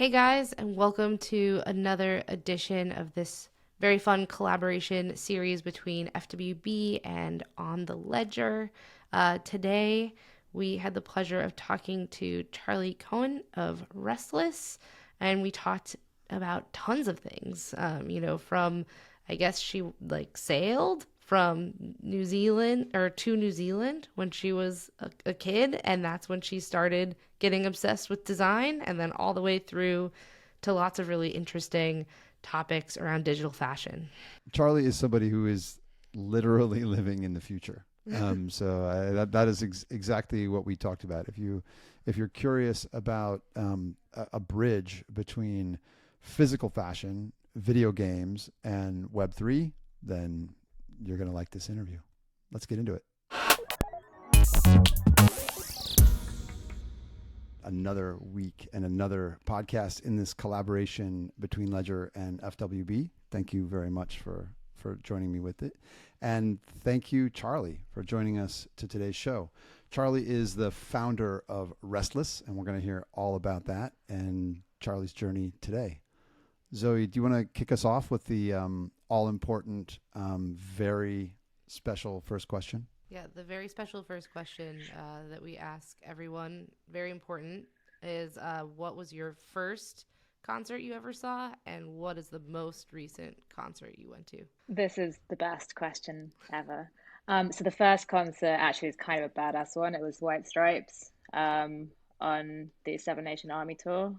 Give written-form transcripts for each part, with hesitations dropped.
Hey guys, and welcome to another edition of this very fun collaboration series between FWB and On the Ledger. Today, we had the pleasure of talking to Charli Cohen of Restless, and we talked about tons of things. From I guess she like sailed from New Zealand or to New Zealand when she was a kid, and that's when she started getting obsessed with design, and then all the way through to lots of really interesting topics around digital fashion. Charli is somebody who is literally living in the future. That is exactly what we talked about. If you're curious about a bridge between physical fashion, video games, and Web3, then you're going to like this interview. Let's get into it. Another week and another podcast in this collaboration between Ledger and FWB. Thank you very much for joining me with it. And thank you, Charli, for joining us to today's show. Charli is the founder of Restless, and we're going to hear all about that and Charli's journey today. Zoe, do you want to kick us off with the all-important, very special first question? Yeah, the very special first question that we ask everyone, very important, is what was your first concert you ever saw, and what is the most recent concert you went to? This is the best question ever. So the first concert actually is kind of a badass one. It was White Stripes on the Seven Nation Army tour.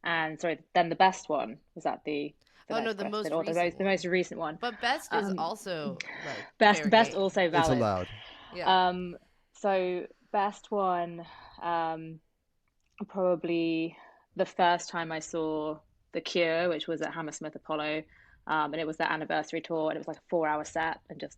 And sorry, then the best one was at the Oh no, next the most question, or recent the one. most recent one. But best is also like Best fair also game. It's valid. allowed. Yeah. So best one, probably the first time I saw The Cure, which was at Hammersmith Apollo, and it was their anniversary tour, and it was like a 4 hour set and just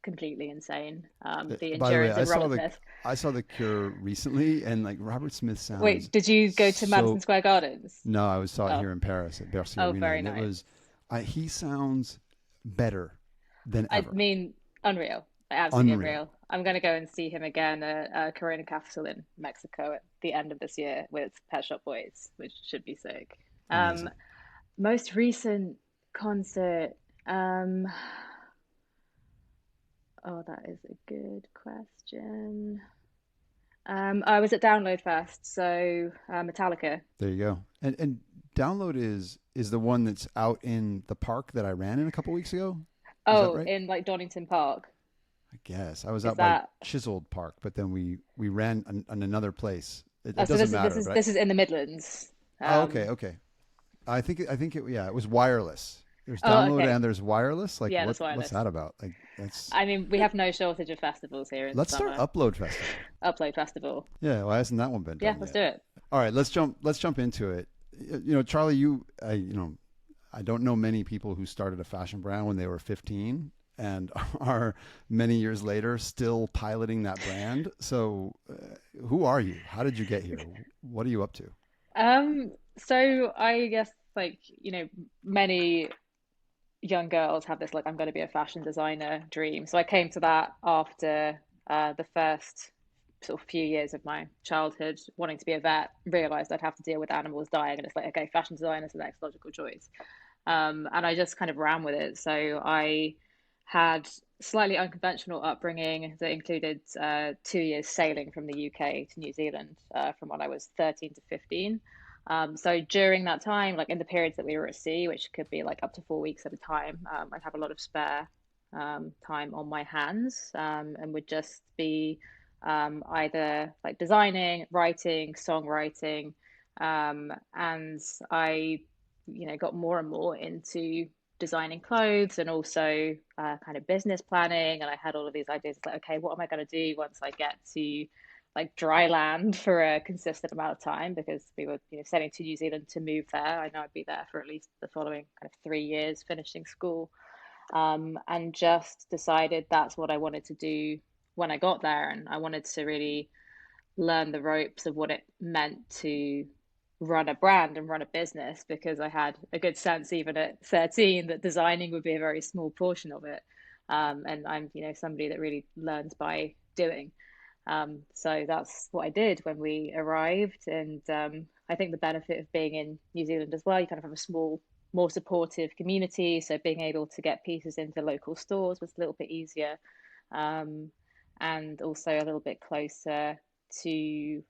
completely insane. The By the way, endurance of Robert Smith. I saw the Cure recently, and like Robert Smith sounds Wait, did you go to Madison so. Square Gardens? No, I saw it Oh, here in Paris at Bercy oh, Arena, very and it nice. was. He sounds better than I ever. mean, unreal, absolutely Unreal. unreal. I'm going to go and see him again at Corona Capital in Mexico at the end of this year with Pet Shop Boys, which should be sick. Um, Amazing. most recent concert. Oh, that is a good question. I was at Download Fest, so Metallica. There you go. And Download is the one that's out in the park that I ran in a couple weeks ago. Is that Oh, right? in like Donington Park. I guess I was Is out by that? Chiseled Park, but then we ran on another place. Oh, It so doesn't this is this matter, is but this is in the Midlands. oh, okay, Um, okay. I think it yeah, it was wireless. There's oh, Download okay. and there's wireless. Like Yeah, that's what's wireless. that about? Like that's I mean, we have no shortage of festivals here in the let's start summer. Upload Festival. Upload Festival. Yeah, why hasn't that one been Yeah, done let's yet? do it. All right, let's jump into it. Charli, I don't know many people who started a fashion brand when they were 15 and are many years later still piloting that brand. So, who are you? How did you get here? What are you up to? So I guess like, many young girls have this like I'm going to be a fashion designer dream. So I came to that after the first sort of few years of my childhood wanting to be a vet, realized I'd have to deal with animals dying, and it's like, okay, fashion design is the next logical choice. And I just kind of ran with it. So I had slightly unconventional upbringing that included 2 years sailing from the UK to New Zealand from when I was 13 to 15. So during that time, like in the periods that we were at sea, which could be like up to 4 weeks at a time, I'd have a lot of spare time on my hands, and would just be either like designing, writing, songwriting, and I, got more and more into designing clothes and also kind of business planning. And I had all of these ideas like, okay, what am I going to do once I get to like dry land for a consistent amount of time? Because we were, sailing to New Zealand to move there. I know I'd be there for at least the following kind of 3 years, finishing school, and just decided that's what I wanted to do when I got there. And I wanted to really learn the ropes of what it meant to run a brand and run a business, because I had a good sense even at 13 that designing would be a very small portion of it. And I'm, somebody that really learns by doing. So that's what I did when we arrived, and I think the benefit of being in New Zealand as well, you kind of have a small, more supportive community. So being able to get pieces into local stores was a little bit easier, um, and also a little bit closer to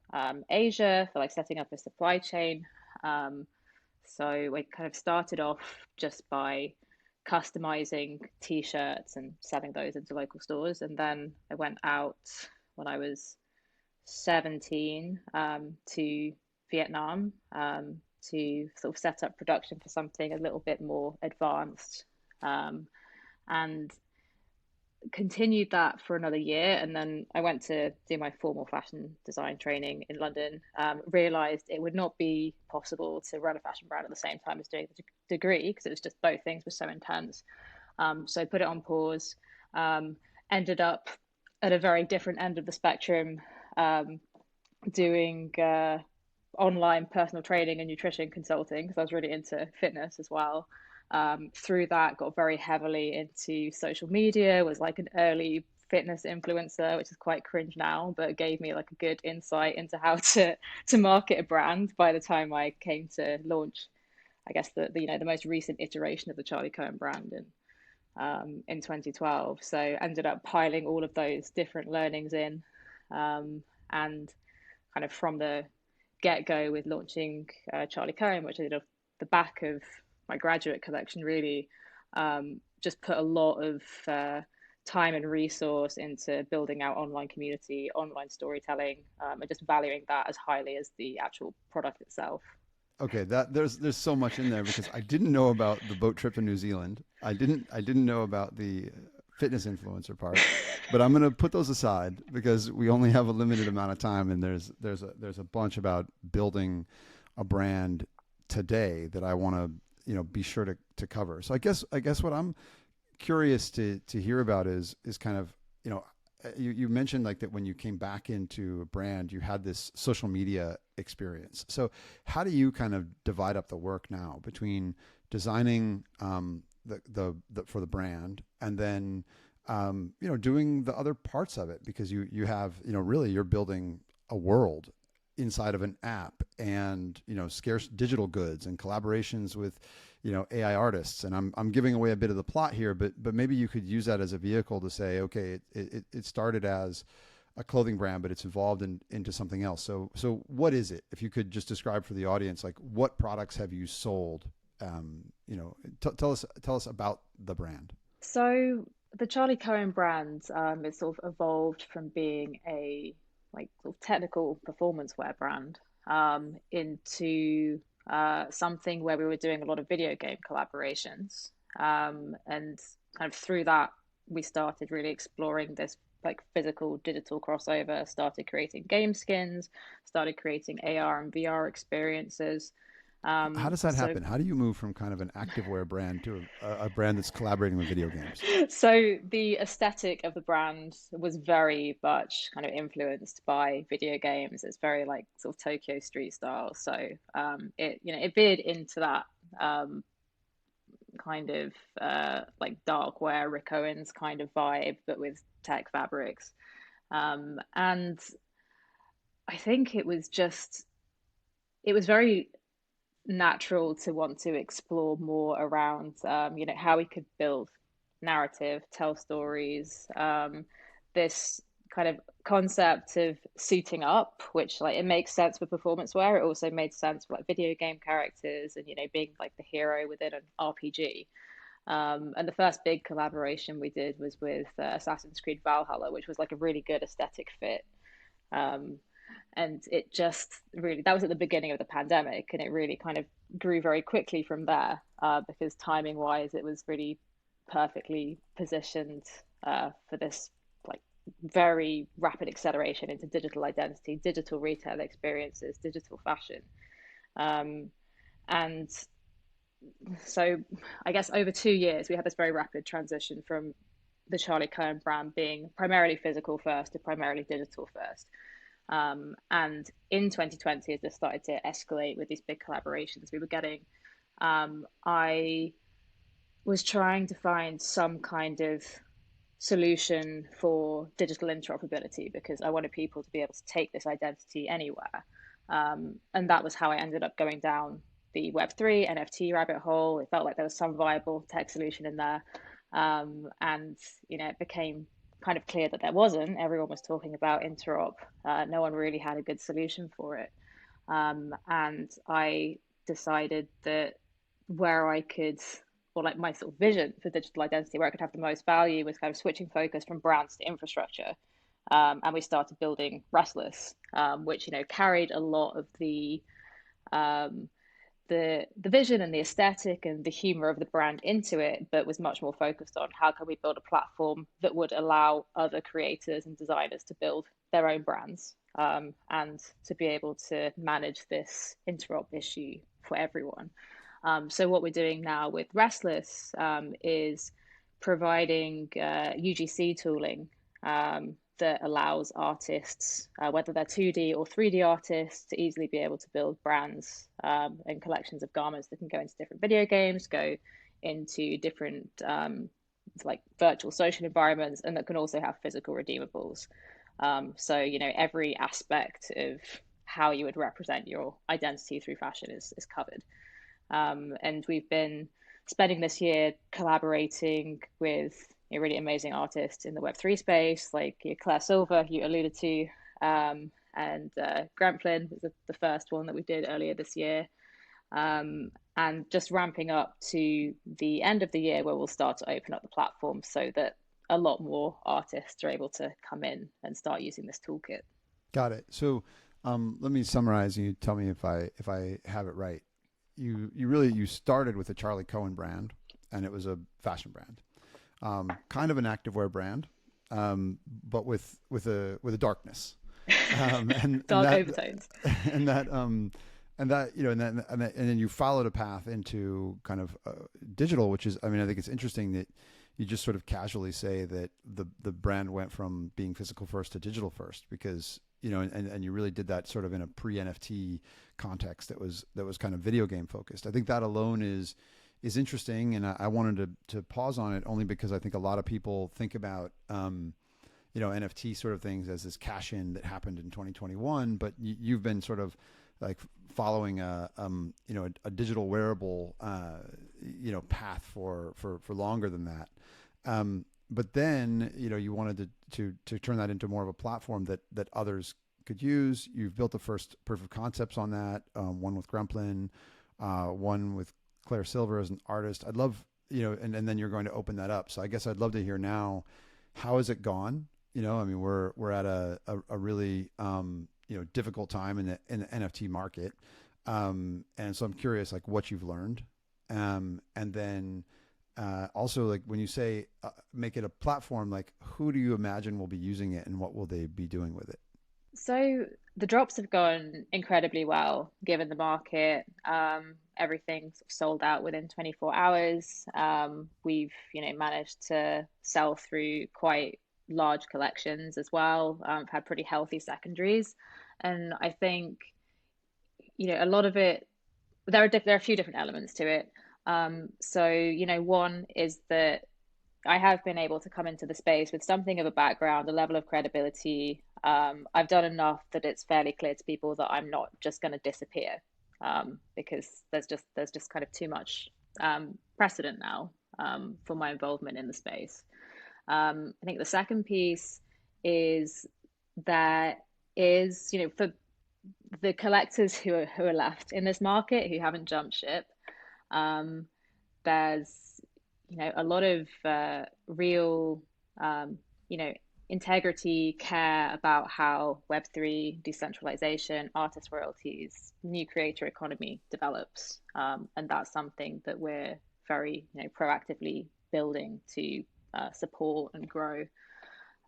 Asia for like setting up a supply chain. Um, so we kind of started off just by customizing t-shirts and selling those into local stores, and then I went out when I was 17 to Vietnam to sort of set up production for something a little bit more advanced, and continued that for another year. And then I went to do my formal fashion design training in London. Realized it would not be possible to run a fashion brand at the same time as doing the degree, because it was just both things were so intense. So I put it on pause. Ended up at a very different end of the spectrum, doing online personal training and nutrition consulting, because I was really into fitness as well. Through that, got very heavily into social media, was like an early fitness influencer, which is quite cringe now, but it gave me like a good insight into how to market a brand by the time I came to launch, I guess the most recent iteration of the Charli Cohen brand in 2012. So ended up piling all of those different learnings in, and kind of from the get go with launching Charli Cohen, which I did off the back of my graduate collection, really just put a lot of time and resource into building out online community, online storytelling, and just valuing that as highly as the actual product itself. Okay, that there's so much in there because I didn't know about the boat trip in New Zealand. I didn't know about the fitness influencer part, but I'm gonna put those aside because we only have a limited amount of time, and there's a bunch about building a brand today that I want to be sure to cover. So I guess what I'm curious to hear about is kind of you mentioned like that when you came back into a brand, you had this social media experience. So how do you kind of divide up the work now between designing the for the brand and then doing the other parts of it, because you have really you're building a world inside of an app and scarce digital goods and collaborations with AI artists. And I'm giving away a bit of the plot here, but maybe you could use that as a vehicle to say, okay, it started as a clothing brand, but it's evolved into something else. So what is it? If you could just describe for the audience, like what products have you sold? Tell us about the brand. So the Charli Cohen brand is sort of evolved from being a like sort of technical performance wear brand into something where we were doing a lot of video game collaborations, and kind of through that we started really exploring this like physical digital crossover, started creating game skins, started creating AR and VR experiences. How does that So happen? How do you move from kind of an activewear brand to a brand that's collaborating with video games? So the aesthetic of the brand was very much kind of influenced by video games. It's very like sort of Tokyo street style. So it veered into that um, kind of like dark wear, Rick Owens kind of vibe, but with tech fabrics. And I think it was very natural to want to explore more around how we could build narrative, tell stories, this kind of concept of suiting up, which like it makes sense for performance wear. It also made sense for like video game characters and being like the hero within an RPG. And the first big collaboration we did was with Assassin's Creed Valhalla, which was like a really good aesthetic fit. Um, and it just really, that was at the beginning of the pandemic, and it really kind of grew very quickly from there, because timing wise, it was really perfectly positioned for this like very rapid acceleration into digital identity, digital retail experiences, digital fashion. Um, and so I guess over 2 years, we had this very rapid transition from the Charli Cohen brand being primarily physical first to primarily digital first. And in 2020, as this started to escalate with these big collaborations we were getting, I was trying to find some kind of solution for digital interoperability, because I wanted people to be able to take this identity anywhere. And that was how I ended up going down the Web3 NFT rabbit hole. It felt like there was some viable tech solution in there. And, it became kind of clear that there wasn't. Everyone was talking about interop. No one really had a good solution for it. And I decided that where I could, or like my sort of vision for digital identity, where I could have the most value was kind of switching focus from brands to infrastructure. And we started building Restless, which carried a lot of um, the vision and the aesthetic and the humor of the brand into it, but was much more focused on how can we build a platform that would allow other creators and designers to build their own brands, and to be able to manage this interop issue for everyone. So what we're doing now with Restless, is providing UGC tooling, that allows artists, whether they're 2D or 3D artists, to easily be able to build brands, and collections of garments that can go into different video games, go into different, like virtual social environments, and that can also have physical redeemables. So, every aspect of how you would represent your identity through fashion is covered. And we've been spending this year collaborating with really amazing artists in the Web3 space, like Claire Silver, you alluded to, and Gramplin was the first one that we did earlier this year. And just ramping up to the end of the year where we'll start to open up the platform so that a lot more artists are able to come in and start using this toolkit. Got it. So let me summarize and you tell me if I have it right. You started with a Charli Cohen brand, and it was a fashion brand, kind of an activewear brand, but with a darkness, Dark overtones, and that and then you followed a path into kind of digital, which is, I mean, I think it's interesting that you just sort of casually say that the brand went from being physical first to digital first, because and you really did that sort of in a pre-NFT context that was kind of video game focused. I think that alone is interesting, and I wanted to pause on it only because I think a lot of people think about NFT sort of things as this cash in that happened in 2021, but you've been sort of like following a digital wearable path for longer than that. But then, you wanted to turn that into more of a platform that others could use. You've built the first proof of concepts on that, one with Grumplin, one with Claire Silver as an artist. I'd love, and then you're going to open that up. So I guess I'd love to hear now, how has it gone? I mean, we're at a really, difficult time in the NFT market. And so I'm curious, like, what you've learned. And then, also, like, when you say make it a platform, like, who do you imagine will be using it and what will they be doing with it? So the drops have gone incredibly well given the market. Everything sort of sold out within 24 hours. We've managed to sell through quite large collections as well. Had pretty healthy secondaries, and I think a lot of it. There are a few different elements to it. So one is that I have been able to come into the space with something of a background, a level of credibility. I've done enough that it's fairly clear to people that I'm not just going to disappear, because there's just kind of too much precedent now, for my involvement in the space. I think the second piece is that for the collectors who are left in this market who haven't jumped ship, there's a lot of real integrity, care about how Web3, decentralization, artist royalties, new creator economy develops, and that's something that we're very proactively building to support and grow.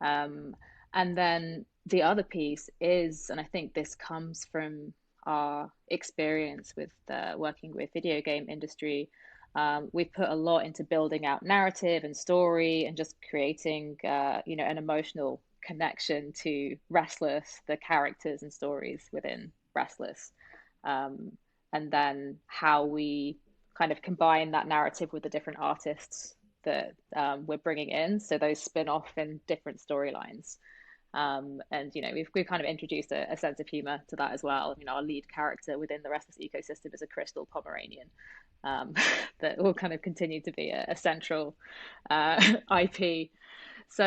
And then the other piece is, and I think this comes from our experience with working with video game industry, we've put a lot into building out narrative and story and just creating, an emotional connection to Restless, the characters and stories within Restless. And then how we kind of combine that narrative with the different artists that we're bringing in. So those spin off in different storylines. And we've kind of introduced a sense of humor to that as well. Our lead character within the Restless ecosystem is a crystal Pomeranian, that will kind of continue to be a central IP. So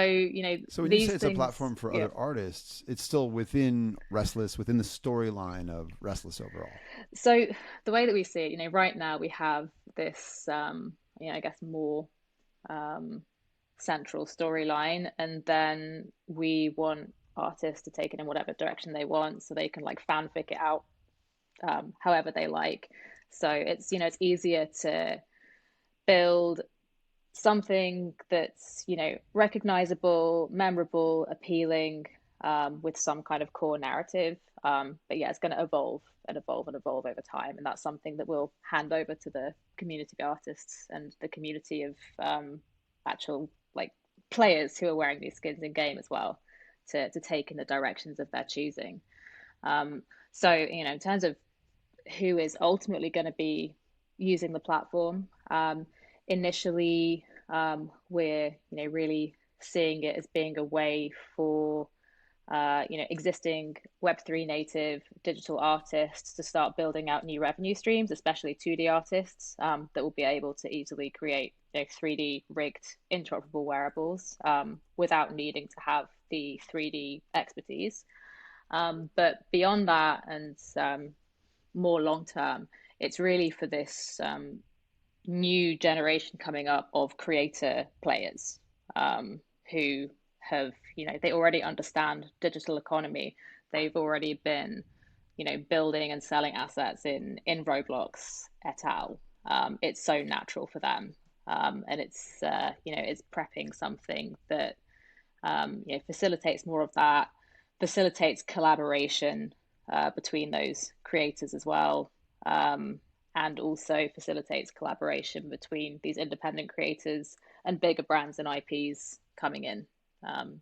So when you these say it's a things, platform for yeah. other artists, it's still within Restless, within the storyline of Restless overall. So the way that we see it, right now we have this, I guess more um, central storyline, and then we want artists to take it in whatever direction they want, so they can like fanfic it out however they like. So it's easier to build something that's recognizable, memorable, appealing, with some kind of core narrative. But yeah, it's going to evolve and evolve and evolve over time, and that's something that we'll hand over to the community of artists and the community of actual like players who are wearing these skins in game as well, to take in the directions of their choosing. So in terms of who is ultimately going to be using the platform, initially, we're really seeing it as being a way for existing Web3 native digital artists to start building out new revenue streams, especially 2D artists, that will be able to easily create 3D rigged interoperable wearables, without needing to have the 3D expertise. But beyond that, and more long term, it's really for this new generation coming up of creator players, who have, they already understand digital economy. They've already been, building and selling assets in Roblox et al. It's so natural for them, and it's prepping something that facilitates more of that, facilitates collaboration between those creators as well, and also facilitates collaboration between these independent creators and bigger brands and IPs coming in,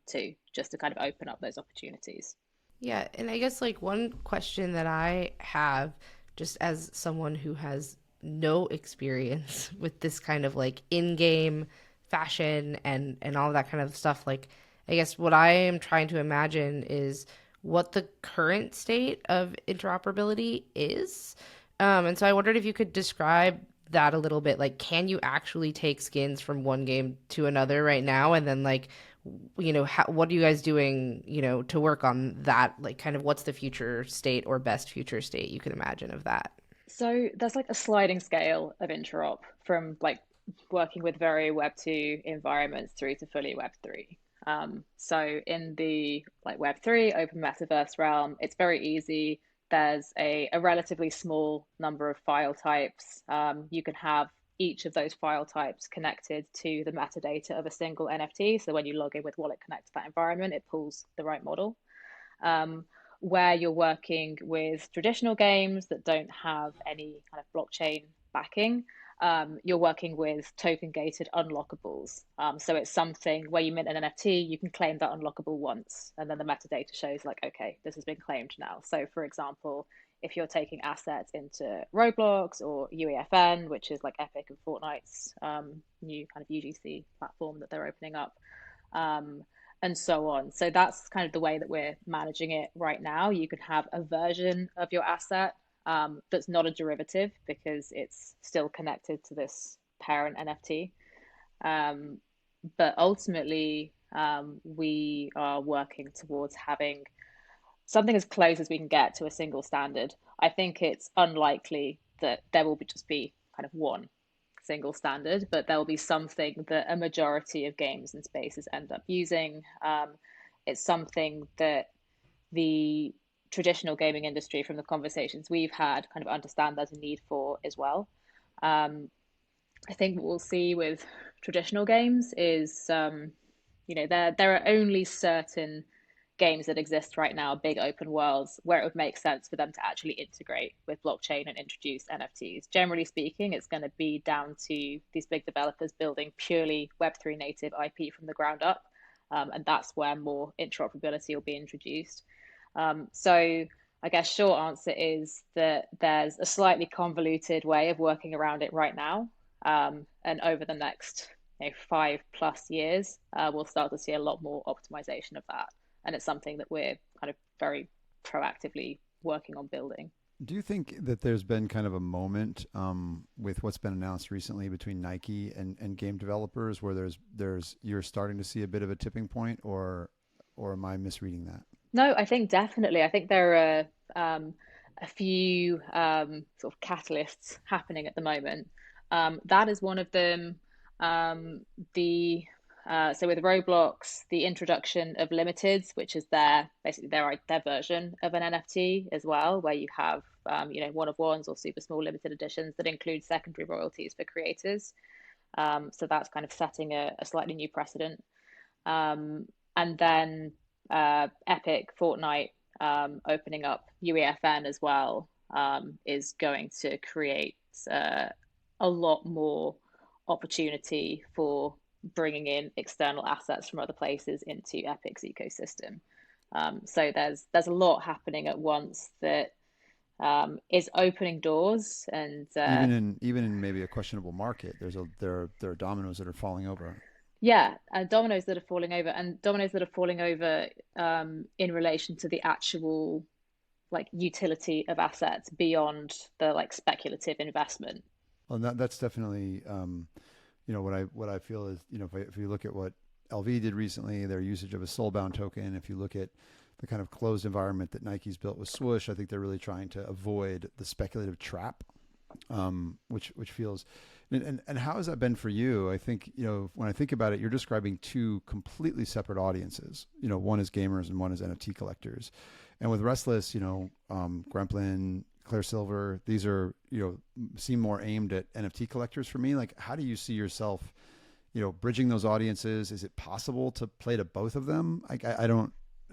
too, just to kind of open up those opportunities. Yeah, and I guess like one question that I have, just as someone who has no experience with this kind of like in-game fashion and all that kind of stuff, like I guess what I am trying to imagine is what the current state of interoperability is. And so I wondered if you could describe that a little bit. Like, can you actually take skins from one game to another right now? And then, like, what are you guys doing, to work on that? Like, kind of what's the future state or best future state you can imagine of that? So there's like a sliding scale of interop from like working with very Web2 environments through to fully Web3. So in the like Web3 open metaverse realm, it's very easy. There's a relatively small number of file types. You can have each of those file types connected to the metadata of a single NFT. So when you log in with Wallet Connect to that environment, it pulls the right model. Um, where you're working with traditional games that don't have any kind of blockchain backing, you're working with token gated unlockables. So it's something where you mint an NFT, you can claim that unlockable once, and then the metadata shows like, okay, this has been claimed now. So for example, if you're taking assets into Roblox or UEFN, which is like Epic and Fortnite's new kind of UGC platform that they're opening up, um, and so on. So that's kind of the way that we're managing it right now. You can have a version of your asset, that's not a derivative because it's still connected to this parent NFT. Um, but ultimately, we are working towards having something as close as we can get to a single standard. I think it's unlikely that there will just be kind of one single standard, but there will be something that a majority of games and spaces end up using. It's something that the traditional gaming industry, from the conversations we've had, kind of understand there's a need for as well. Um, I think what we'll see with traditional games is, there are only certain games that exist right now, big open worlds, where it would make sense for them to actually integrate with blockchain and introduce NFTs. Generally speaking, it's going to be down to these big developers building purely Web3 native IP from the ground up. And that's where more interoperability will be introduced. So I guess short answer is that there's a slightly convoluted way of working around it right now. And over the next 5+ years, we'll start to see a lot more optimization of that. And it's something that we're kind of very proactively working on building. Do you think that there's been kind of a moment with what's been announced recently between Nike and game developers where you're starting to see a bit of a tipping point, or am I misreading that? No, I think definitely. I think there are a few sort of catalysts happening at the moment. That is one of them. The So with Roblox, the introduction of limiteds, which is basically their version of an NFT as well, where you have one of ones or super small limited editions that include secondary royalties for creators. So that's kind of setting a slightly new precedent. And then Epic, Fortnite opening up UEFN as well is going to create a lot more opportunity for bringing in external assets from other places into Epic's ecosystem. So there's a lot happening at once that is opening doors, and Even in maybe a questionable market, there are dominoes that are falling over. yeah, dominoes that are falling over, and dominoes that are falling over in relation to the actual like utility of assets beyond the like speculative investment. Well, that's definitely what I feel is, if you look at what LV did recently, their usage of a soulbound token. If you look at the kind of closed environment that Nike's built with Swoosh, I think they're really trying to avoid the speculative trap, which feels. And how has that been for you? I think, when I think about it, you're describing two completely separate audiences. One is gamers and one is NFT collectors. And with Restless, Gremplin, Claire Silver, these are, seem more aimed at NFT collectors for me. Like, how do you see yourself, bridging those audiences? Is it possible to play to both of them?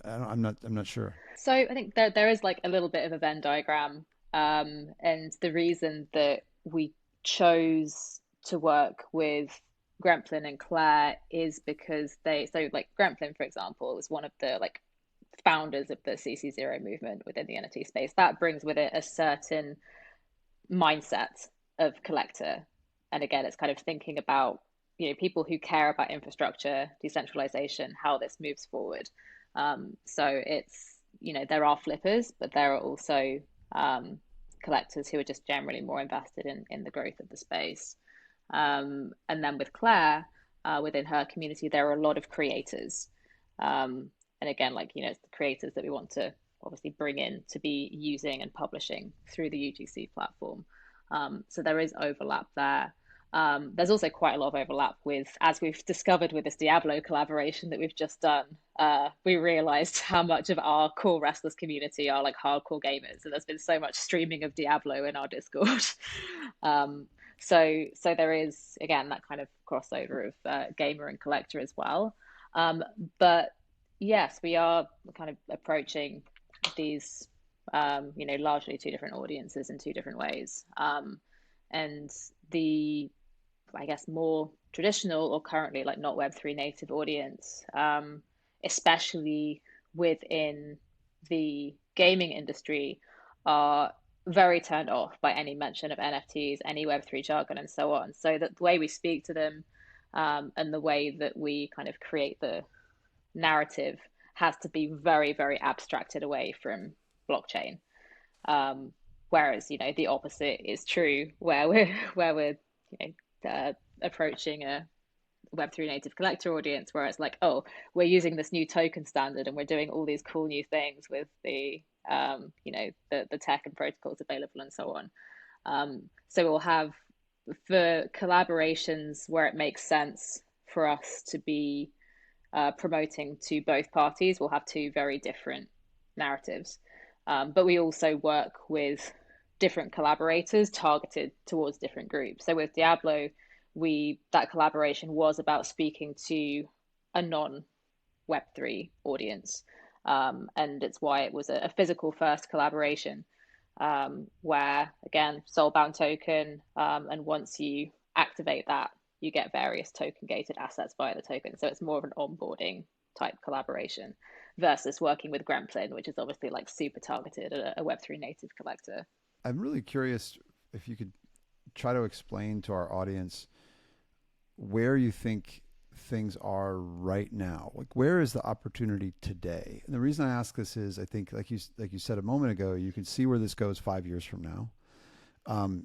I'm not sure. So I think there is like a little bit of a Venn diagram, and the reason that we chose to work with Gremplin and Claire is because like Gremplin, for example, is one of the like founders of the CC0 movement within the NFT space. That brings with it a certain mindset of collector. And again, it's kind of thinking about, people who care about infrastructure, decentralization, how this moves forward. So it's, there are flippers, but there are also collectors who are just generally more invested in the growth of the space. And then with Claire, within her community, there are a lot of creators. And again, like, it's the creators that we want to obviously bring in to be using and publishing through the UGC platform. So there is overlap there. There's also quite a lot of overlap with, as we've discovered with this Diablo collaboration that we've just done, we realized how much of our core Restless community are like hardcore gamers. And there's been so much streaming of Diablo in our Discord. So there is, again, that kind of crossover of gamer and collector as well. But yes, we are kind of approaching these, largely two different audiences in two different ways. And the, I guess, more traditional or currently like not Web3 native audience, especially within the gaming industry, are very turned off by any mention of NFTs, any Web3 jargon, and so on. So that the way we speak to them, and the way that we kind of create the narrative has to be very, very abstracted away from blockchain. Whereas, the opposite is true, where we're approaching a Web3 native collector audience, where it's like, oh, we're using this new token standard and we're doing all these cool new things with the the tech and protocols available and so on. So we'll have, for collaborations where it makes sense for us to be promoting to both parties, we'll have two very different narratives. But we also work with different collaborators targeted towards different groups. So with Diablo, that collaboration was about speaking to a non Web3 audience. And it's why it was a physical first collaboration, where, again, soulbound token, and once you activate that, you get various token gated assets via the token. So it's more of an onboarding type collaboration versus working with Gremplin, which is obviously like super targeted at a Web3 native collector. I'm really curious if you could try to explain to our audience where you think things are right now? Like, where is the opportunity today? And the reason I ask this is, I think, like you said a moment ago, you can see where this goes 5 years from now.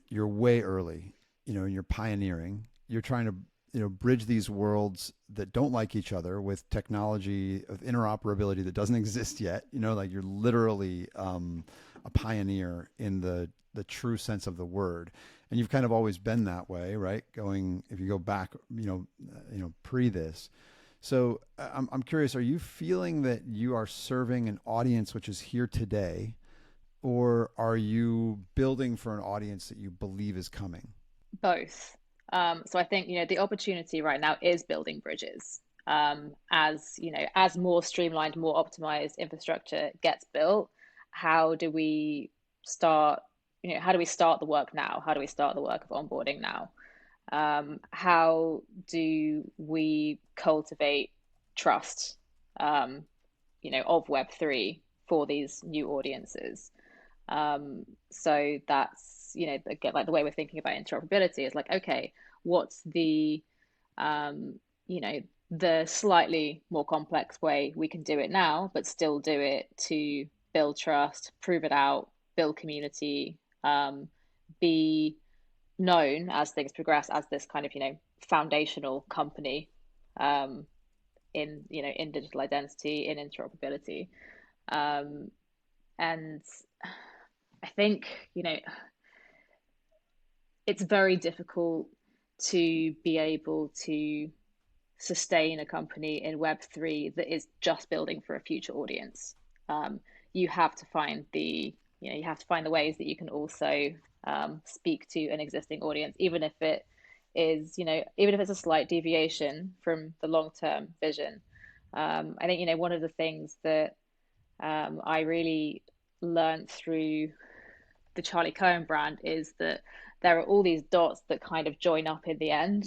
You're way early, and you're pioneering. You're trying to, bridge these worlds that don't like each other with technology of interoperability that doesn't exist yet. Like you're literally a pioneer in the true sense of the word, and you've kind of always been that way, right? Going, if you go back, pre this. So I'm curious, are you feeling that you are serving an audience which is here today, or are you building for an audience that you believe is coming? Both. So I think, the opportunity right now is building bridges. As more streamlined, more optimized infrastructure gets built, how do we start, how do we start the work now? How do we start the work of onboarding now? How do we cultivate trust, of Web3 for these new audiences? So that's, again, like the way we're thinking about interoperability is like, okay, what's um, the slightly more complex way we can do it now, but still do it to build trust, prove it out, build community, be known as things progress as this kind of, foundational company, um, in digital identity, in interoperability. Um, and I think, it's very difficult to be able to sustain a company in Web3 that is just building for a future audience. Um, you have to find the ways that you can also speak to an existing audience, even if it is, even if it's a slight deviation from the long-term vision. I think, one of the things that I really learned through the Charli Cohen brand is that there are all these dots that kind of join up in the end.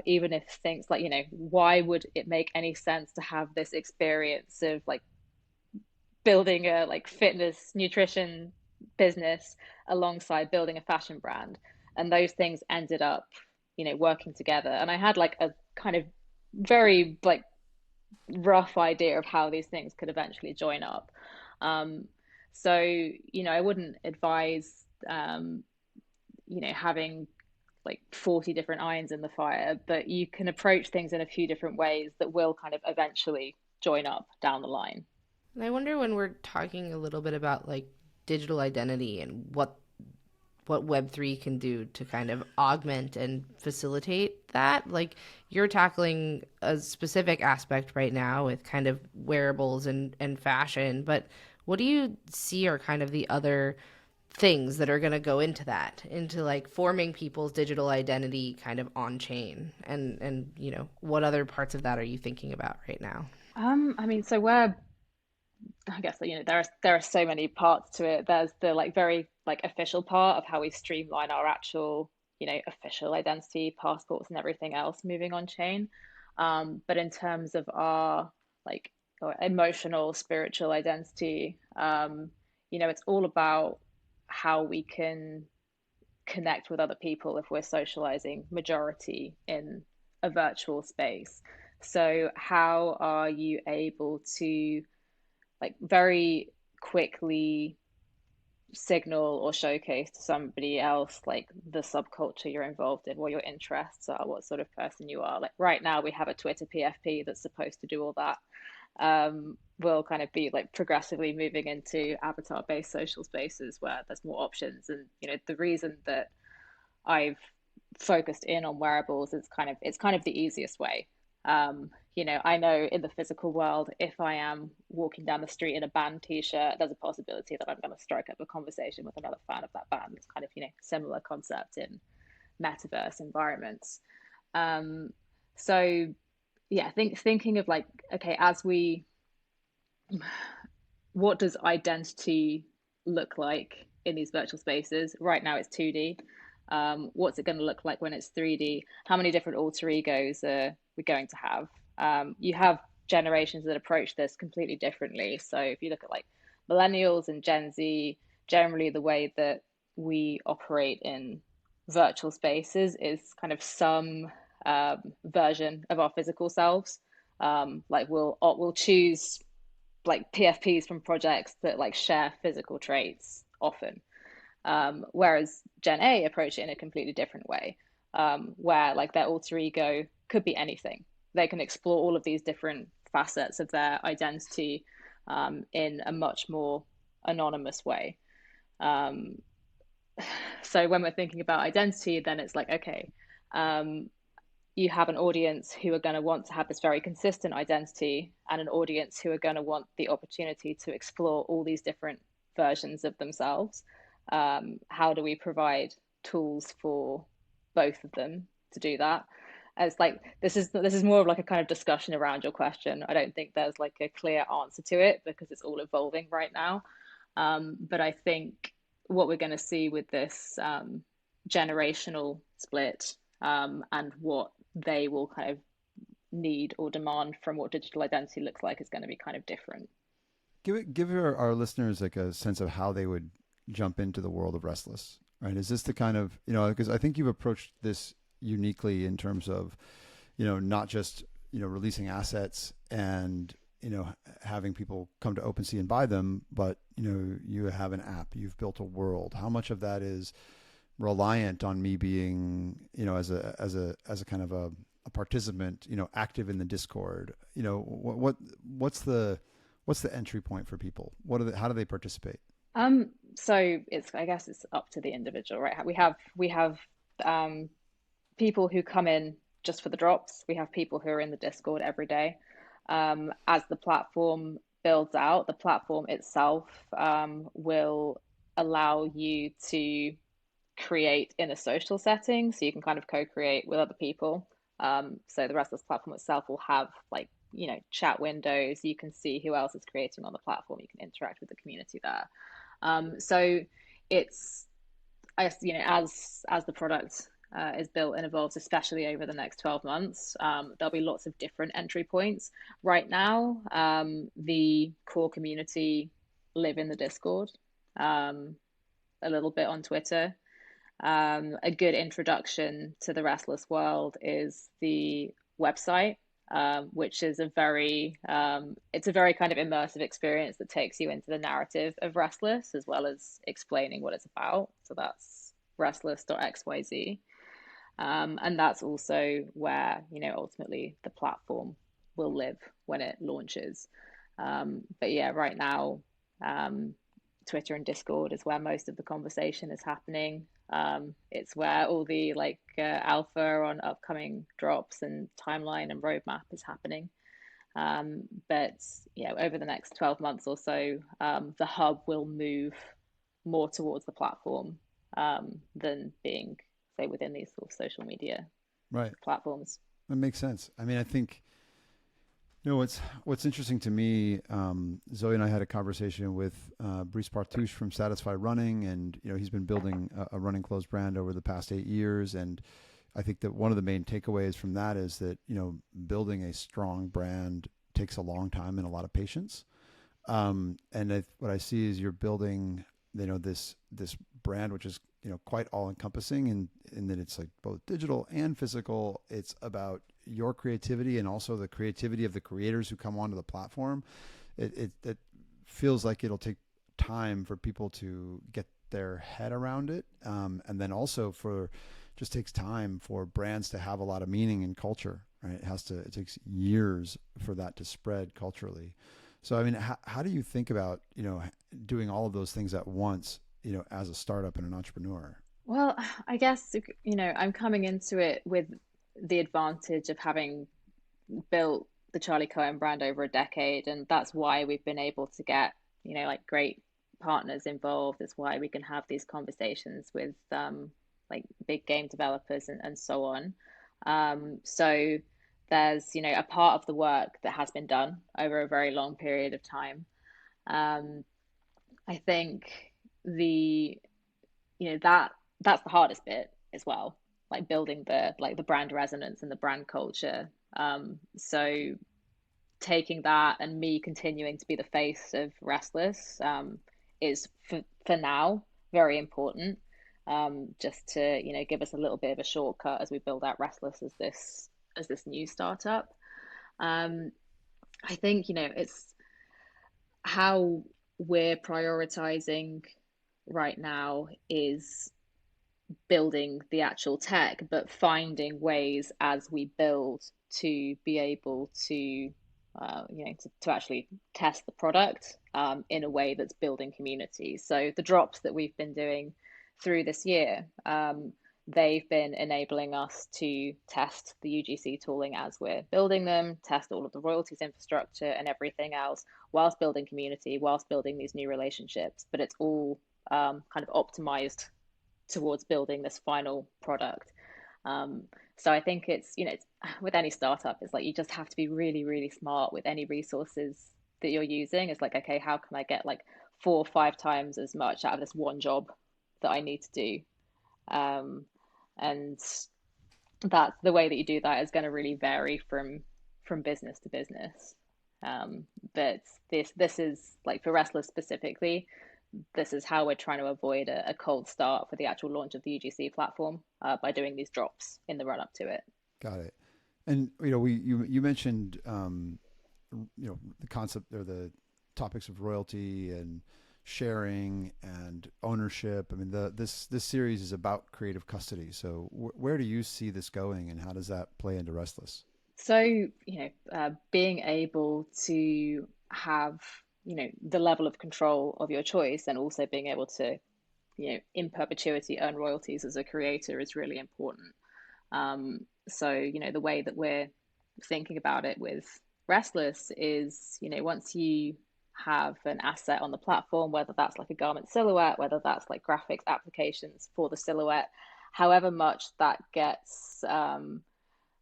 Even if things like, why would it make any sense to have this experience of like building a like fitness nutrition business alongside building a fashion brand? And those things ended up, working together. And I had like a kind of very like rough idea of how these things could eventually join up. Um, so, I wouldn't advise, having like 40 different irons in the fire, but you can approach things in a few different ways that will kind of eventually join up down the line. And I wonder, when we're talking a little bit about like digital identity and what Web3 can do to kind of augment and facilitate that. Like, you're tackling a specific aspect right now with kind of wearables and fashion, but what do you see are kind of the other things that are going to go into that, into like forming people's digital identity kind of on chain? And what other parts of that are you thinking about right now? I mean, so we're I guess there are so many parts to it. There's the like very like official part of how we streamline our actual, official identity, passports and everything else moving on chain. But in terms of our like or emotional, spiritual identity, it's all about how we can connect with other people if we're socializing majority in a virtual space. So how are you able to like very quickly signal or showcase to somebody else like the subculture you're involved in, what your interests are, what sort of person you are? Like right now we have a Twitter PFP that's supposed to do all that. We'll kind of be like progressively moving into avatar based social spaces where there's more options. And the reason that I've focused in on wearables is it's kind of the easiest way. I know in the physical world, if I am walking down the street in a band t-shirt, there's a possibility that I'm going to strike up a conversation with another fan of that band. It's kind of, similar concept in metaverse environments. Um, so yeah, thinking of like, okay, what does identity look like in these virtual spaces? Right now it's 2D. What's it going to look like when it's 3D? How many different alter egos are we going to have? You have generations that approach this completely differently. So if you look at like millennials and Gen Z, generally the way that we operate in virtual spaces is kind of some version of our physical selves. Like we'll choose like PFPs from projects that like share physical traits often. Whereas Gen A approach it in a completely different way, where like their alter ego could be anything. They can explore all of these different facets of their identity in a much more anonymous way. Um, so when we're thinking about identity, then it's like, okay, um, you have an audience who are going to want to have this very consistent identity and an audience who are going to want the opportunity to explore all these different versions of themselves. How do we provide tools for both of them to do that? As like this is more of like a kind of discussion around your question. I don't think there's like a clear answer to it because it's all evolving right now. But I think what we're going to see with this generational split and what they will kind of need or demand from what digital identity looks like is going to be kind of different. Give our listeners like a sense of how they would jump into the world of Restless, right? Is this the kind of, because I think you've approached this uniquely in terms of, not just, releasing assets and, having people come to OpenSea and buy them, but, you have an app, you've built a world. How much of that is reliant on me being, as a kind of a participant, active in the Discord? What's the entry point for people? How do they participate? So I guess it's up to the individual, right? We have people who come in just for the drops. We have people who are in the Discord every day. As the platform builds out, the platform itself will allow you to create in a social setting, so you can kind of co-create with other people. So the Restless platform itself will have like chat windows. You can see who else is creating on the platform. You can interact with the community there. So it's, I guess, as the product is built and evolves, especially over the next 12 months, there'll be lots of different entry points. Right now, the core community live in the Discord, a little bit on Twitter. A good introduction to the Restless world is the website, which is it's a very kind of immersive experience that takes you into the narrative of Restless as well as explaining what it's about. So that's restless.xyz. And that's also where, ultimately the platform will live when it launches. But yeah, right now, Twitter and Discord is where most of the conversation is happening. It's where all the alpha on upcoming drops and timeline and roadmap is happening. But over the next 12 months or so, the hub will move more towards the platform than being, say, within these sort of social media platforms. That makes sense. I mean, I think what's interesting to me, Zoe and I had a conversation with Brice Partouche from Satisfy Running, and he's been building a running clothes brand over the past 8 years, and I think that one of the main takeaways from that is that building a strong brand takes a long time and a lot of patience. And what I see is you're building this brand which is quite all encompassing, in that it's like both digital and physical. It's about your creativity and also the creativity of the creators who come onto the platform. It feels like it'll take time for people to get their head around it, and then also just takes time for brands to have a lot of meaning in culture, right? It takes years for that to spread culturally. So I mean, how do you think about doing all of those things at once, as a startup and an entrepreneur? Well, I guess I'm coming into it with the advantage of having built the Charli Cohen brand over a decade, and that's why we've been able to get great partners involved. It's why we can have these conversations with big game developers and so on. So there's a part of the work that has been done over a very long period of time. I think that's the hardest bit as well, like building the brand resonance and the brand culture. So taking that and me continuing to be the face of Restless is for now very important. just to, give us a little bit of a shortcut as we build out Restless as this new startup. Um, I think, it's how we're prioritizing right now is building the actual tech, but finding ways as we build to be able to, to actually test the product in a way that's building community. So the drops that we've been doing through this year, they've been enabling us to test the UGC tooling as we're building them, test all of the royalties infrastructure and everything else, whilst building community, whilst building these new relationships. But it's all kind of optimized towards building this final product. So I think it's with any startup, it's like you just have to be really, really smart with any resources that you're using. It's like, okay, how can I get like 4 or 5 times as much out of this one job that I need to do? And that's the way that you do that is going to really vary from business to business. But this is like for Restless specifically, this is how we're trying to avoid a cold start for the actual launch of the UGC platform by doing these drops in the run up to it. Got it. And you mentioned the concept or the topics of royalty and sharing and ownership. I mean, this series is about creative custody. So where do you see this going, and how does that play into Restless? So being able to have the level of control of your choice, and also being able to in perpetuity earn royalties as a creator is really important. So the way that we're thinking about it with Restless is once you have an asset on the platform, whether that's like a garment silhouette, whether that's like graphics applications for the silhouette, however much that gets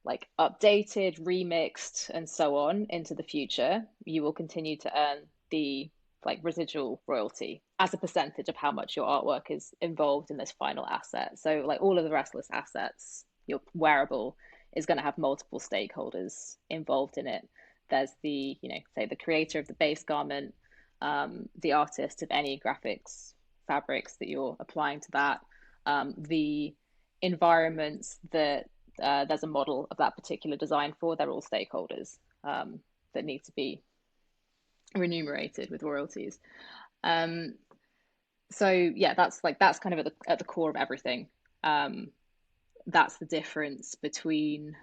like updated, remixed, and so on into the future, you will continue to earn the like residual royalty as a percentage of how much your artwork is involved in this final asset. So like all of the Restless assets, your wearable is going to have multiple stakeholders involved in it. There's the, say the creator of the base garment, the artist of any graphics fabrics that you're applying to that, the environments that there's a model of that particular design for, they're all stakeholders that need to be remunerated with royalties. So yeah, that's kind of at the core of everything. That's the difference between,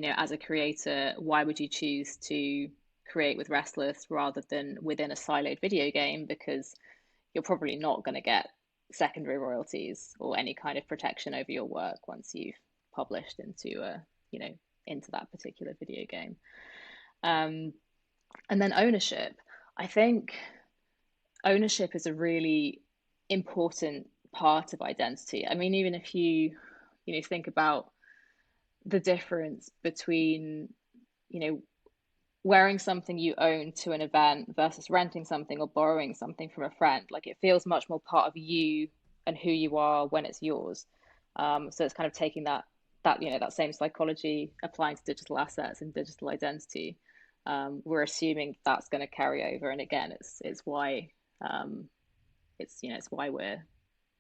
as a creator, why would you choose to create with Restless rather than within a siloed video game? Because you're probably not going to get secondary royalties or any kind of protection over your work once you've published into into that particular video game. And then ownership. I think ownership is a really important part of identity. I mean, even if you think about the difference between wearing something you own to an event versus renting something or borrowing something from a friend, like it feels much more part of you and who you are when it's yours. So it's kind of taking that same psychology, applying to digital assets and digital identity. We're assuming that's going to carry over, and again, it's why it's why we're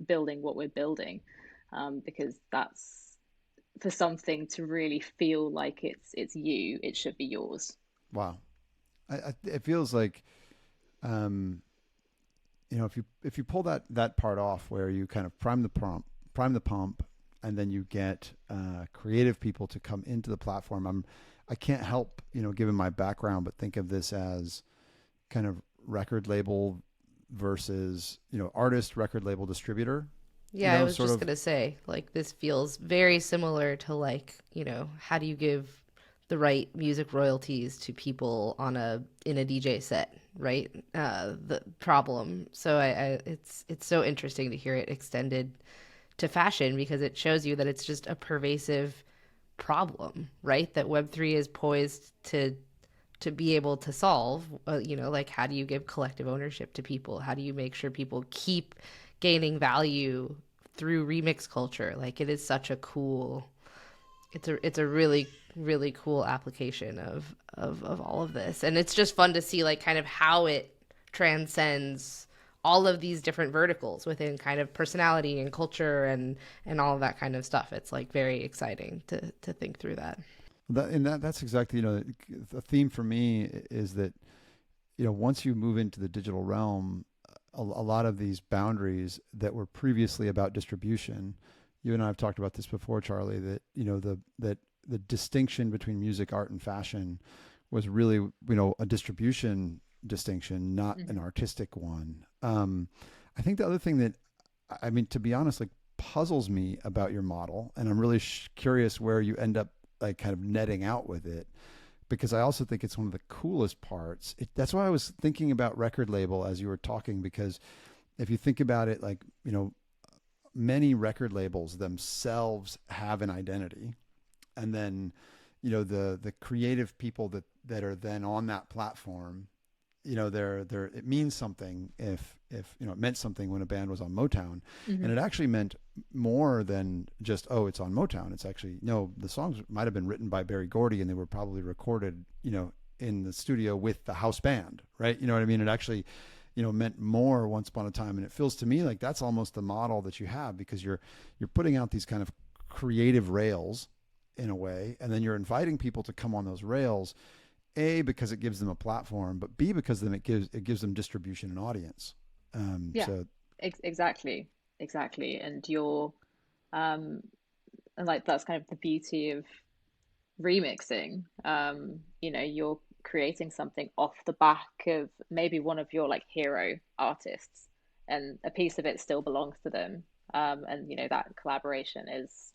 building what we're building, because that's, for something to really feel like it's you, it should be yours. Wow, it feels like, if you pull that part off, where you kind of prime the pump, and then you get creative people to come into the platform. I can't help, given my background, but think of this as kind of record label versus, artist, record label, distributor. Yeah, I was just going to say, like, this feels very similar to, like, how do you give the right music royalties to people in a DJ set, right? The problem. So it's so interesting to hear it extended to fashion, because it shows you that it's just a pervasive problem, right? That Web3 is poised to be able to solve. Like, how do you give collective ownership to people? How do you make sure people keep gaining value through remix culture? Like, it is such a cool, it's a really, really cool application of all of this. And it's just fun to see, like, kind of how it transcends all of these different verticals within kind of personality and culture and all of that kind of stuff. It's like very exciting to think through that. That's exactly, the theme for me is that, once you move into the digital realm, a lot of these boundaries that were previously about distribution, you and I have talked about this before, Charlie, that, that the distinction between music, art, and fashion was really, a distribution distinction, not an artistic one. I think the other thing that, to be honest, like puzzles me about your model, and I'm really curious where you end up like kind of netting out with it, because I also think it's one of the coolest parts. That's why I was thinking about record label as you were talking, because if you think about it, like, many record labels themselves have an identity, and then, the creative people that are then on that platform, it means something if it meant something when a band was on Motown, and it actually meant more than just, oh, it's on Motown. It's actually, no, the songs might have been written by Berry Gordy, and they were probably recorded, in the studio with the house band, right? You know what I mean? It actually, meant more once upon a time. And it feels to me like that's almost the model that you have, because you're putting out these kind of creative rails in a way, and then you're inviting people to come on those rails, A, because it gives them a platform, but B, because then it gives them distribution and audience. Exactly. And you're, and like that's kind of the beauty of remixing. You're creating something off the back of maybe one of your like hero artists, and a piece of it still belongs to them. And that collaboration is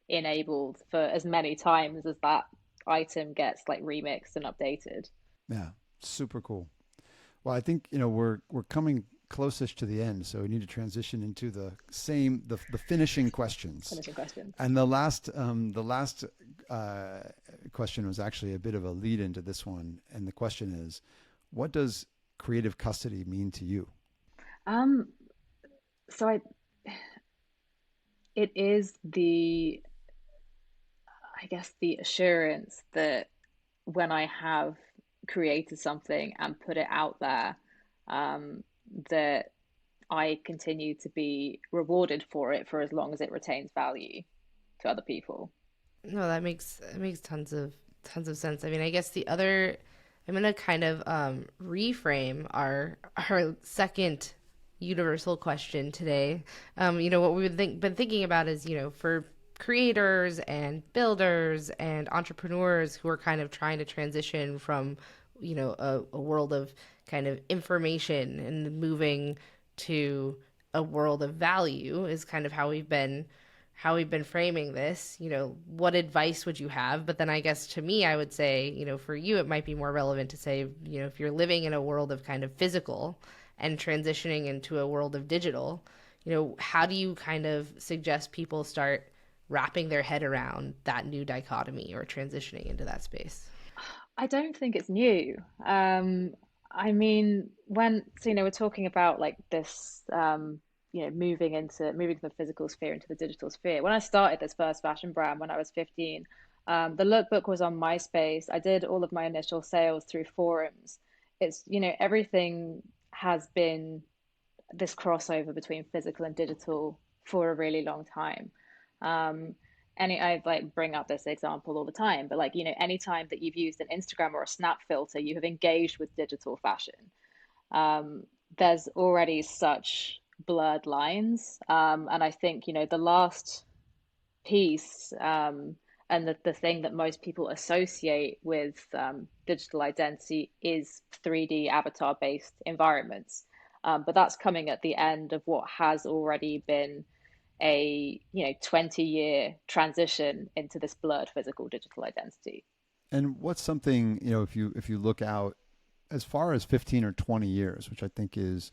enabled for as many times as that item gets like remixed and updated. Yeah, super cool. Well, I think we're coming closest to the end, so we need to transition into the finishing questions. Finishing questions. And the last question was actually a bit of a lead into this one, and the question is, what does creative custody mean to you? So it is I guess the assurance that when I have created something and put it out there, that I continue to be rewarded for it for as long as it retains value to other people. No, that makes tons of sense. I mean, I guess I'm gonna kind of reframe our second universal question today. What we've been thinking about is, for creators and builders and entrepreneurs who are kind of trying to transition from, a world of kind of information and moving to a world of value, is kind of how we've been framing this. What advice would you have? But then I guess to me, I would say, for you, it might be more relevant to say, if you're living in a world of kind of physical and transitioning into a world of digital, how do you kind of suggest people start wrapping their head around that new dichotomy or transitioning into that space? I don't think it's new. We're talking about like this, moving from the physical sphere into the digital sphere. When I started this first fashion brand when I was 15, the lookbook was on MySpace. I did all of my initial sales through forums. It's, everything has been this crossover between physical and digital for a really long time. I like bring up this example all the time, but like, anytime that you've used an Instagram or a Snap filter, you have engaged with digital fashion. There's already such blurred lines. And I think, the last piece, and the thing that most people associate with digital identity is 3D avatar based environments. But that's coming at the end of what has already been a 20-year transition into this blurred physical digital identity. And what's something, if you look out as far as 15 or 20 years, which I think is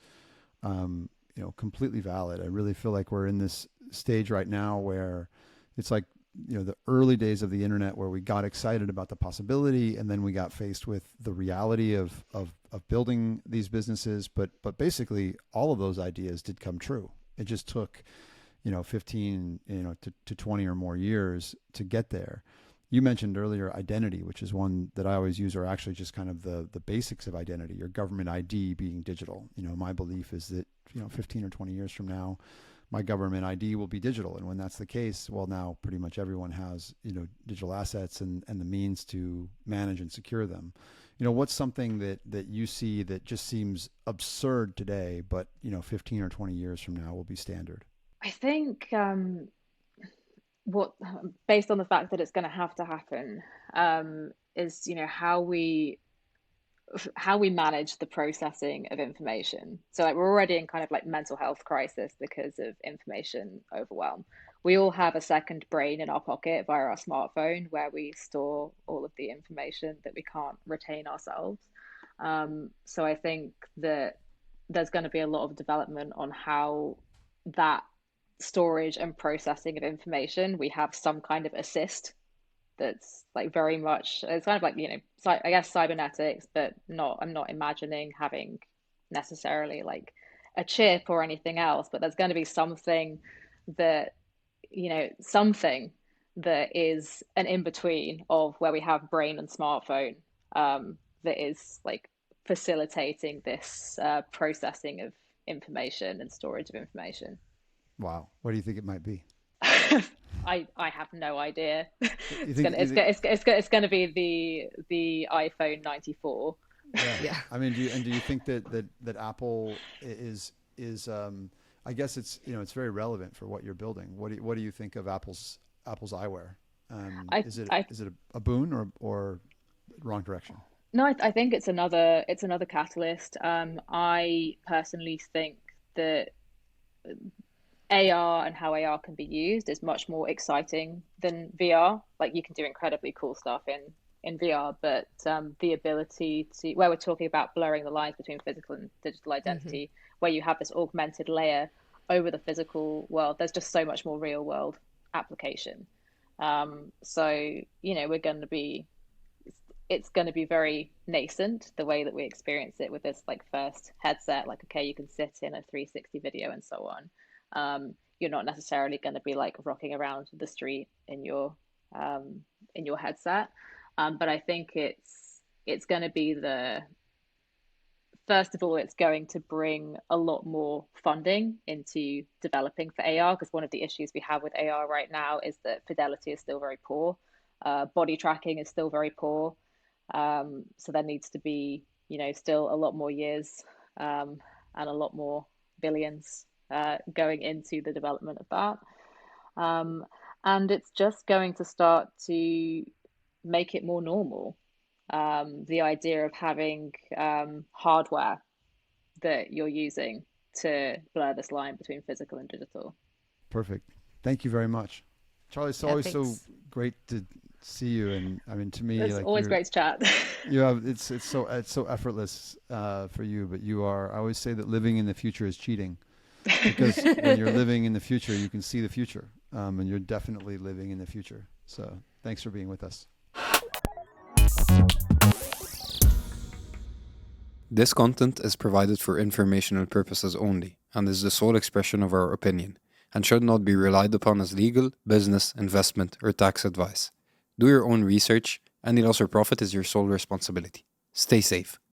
completely valid. I really feel like we're in this stage right now where it's like, the early days of the internet, where we got excited about the possibility, and then we got faced with the reality of building these businesses. But basically all of those ideas did come true. It just took 15 to 20 or more years to get there. You mentioned earlier identity, which is one that I always use, or actually just kind of the basics of identity, your government ID being digital. My belief is that, 15 or 20 years from now, my government ID will be digital. And when that's the case, well, now pretty much everyone has, digital assets and the means to manage and secure them. What's something that you see that just seems absurd today, but, 15 or 20 years from now will be standard? I think what, based on the fact that it's going to have to happen, is how we manage the processing of information. So like we're already in kind of like mental health crisis because of information overwhelm. We all have a second brain in our pocket via our smartphone where we store all of the information that we can't retain ourselves. So I think that there's going to be a lot of development on how that storage and processing of information, we have some kind of assist that's like very much, it's kind of like, I guess cybernetics, but I'm not imagining having necessarily like a chip or anything else, but there's going to be something that, something that is an in-between of where we have brain and smartphone, that is like facilitating this processing of information and storage of information. Wow. What do you think it might be? I have no idea. It's gonna be the iPhone 94. Yeah. I mean, do you think that Apple is I guess it's it's very relevant for what you're building. What do you think of Apple's eyewear? Is it a boon or wrong direction? No, I think it's another catalyst. I personally think that AR and how AR can be used is much more exciting than VR. Like you can do incredibly cool stuff in VR, but the ability to, where we're talking about blurring the lines between physical and digital identity, where you have this augmented layer over the physical world, there's just so much more real world application. So, it's going to be very nascent, the way that we experience it with this like first headset, like, okay, you can sit in a 360 video and so on. You're not necessarily going to be like rocking around the street in your headset, but I think it's going to be first of all, it's going to bring a lot more funding into developing for AR, because one of the issues we have with AR right now is that fidelity is still very poor, body tracking is still very poor, so there needs to be still a lot more years and a lot more billions going into the development of that. And it's just going to start to make it more normal. The idea of having hardware that you're using to blur this line between physical and digital. Perfect. Thank you very much. Charli, it's always so great to see you. And I mean, to me, it's like always great to chat. It's so effortless for you, but I always say that living in the future is cheating. Because when you're living in the future, you can see the future, and you're definitely living in the future. So thanks for being with us. This content is provided for informational purposes only and is the sole expression of our opinion and should not be relied upon as legal, business, investment, or tax advice. Do your own research. Any loss or profit is your sole responsibility. Stay safe.